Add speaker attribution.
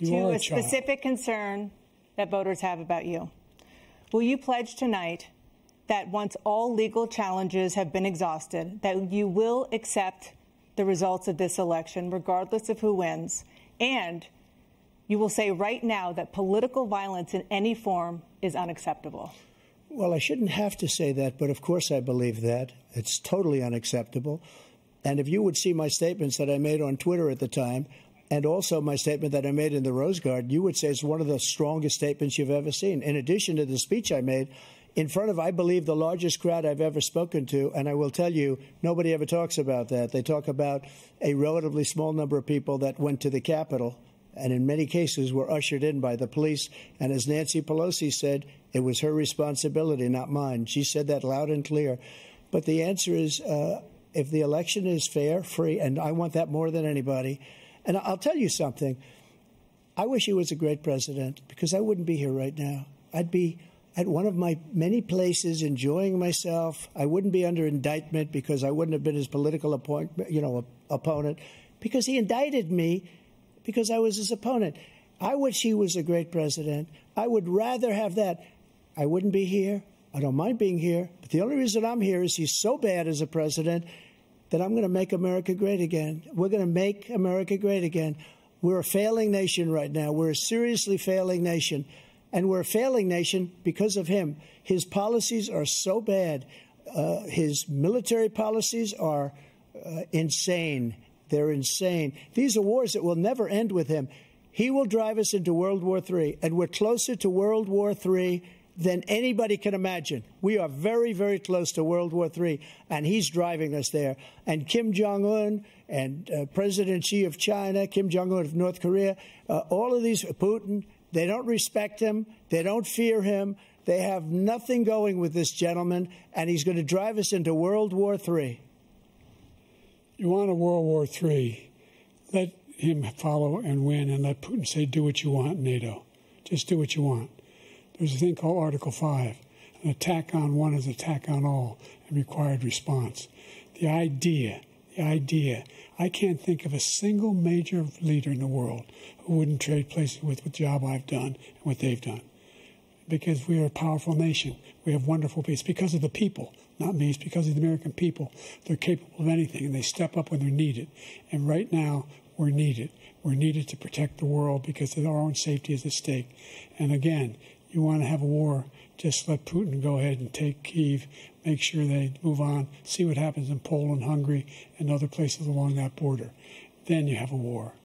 Speaker 1: to a specific concern that voters have about you. Will you pledge tonight that once all legal challenges have been exhausted, that you will accept the results of this election, regardless of who wins, and you will say right now that political violence in any form is unacceptable?
Speaker 2: Well, I shouldn't have to say that, but of course I believe that. It's totally unacceptable. And if you would see my statements that I made on Twitter at the time, and also my statement that I made in the Rose Garden, you would say it's one of the strongest statements you've ever seen. In addition to the speech I made in front of, I believe, the largest crowd I've ever spoken to, and I will tell you, nobody ever talks about that. They talk about a relatively small number of people that went to the Capitol, and in many cases were ushered in by the police. And as Nancy Pelosi said, it was her responsibility, not mine. She said that loud and clear. But the answer is, if the election is fair, free, and I want that more than anybody. And I'll tell you something. I wish he was a great president, because I wouldn't be here right now. I'd be at one of my many places enjoying myself. I wouldn't be under indictment because I wouldn't have been his political opponent, because he indicted me because I was his opponent. I wish he was a great president. I would rather have that. I wouldn't be here. I don't mind being here. But the only reason I'm here is he's so bad as a president that I'm going to make America great again. We're going to make America great again. We're a failing nation right now. We're a seriously failing nation. And we're a failing nation because of him. His policies are so bad. His military policies are insane. They're insane. These are wars that will never end with him. He will drive us into World War III, and we're closer to World War III than anybody can imagine. We are very, very close to World War III, and he's driving us there. And Kim Jong-un and President Xi of China, Kim Jong-un of North Korea, all of these, Putin, they don't respect him. They don't fear him. They have nothing going with this gentleman, and he's going to drive us into World War III.
Speaker 3: You want a World War III, let him follow and win, and let Putin say, do what you want, NATO. Just do what you want. There's a thing called Article 5. An attack on one is an attack on all, and required response. The idea, I can't think of a single major leader in the world who wouldn't trade places with the job I've done and what they've done. Because we are a powerful nation. We have wonderful people. It's because of the people, not me. It's because of the American people. They're capable of anything, and they step up when they're needed. And right now, we're needed. We're needed to protect the world because our own safety is at stake. And again, you want to have a war, just let Putin go ahead and take Kyiv, make sure they move on, see what happens in Poland, Hungary, and other places along that border. Then you have a war.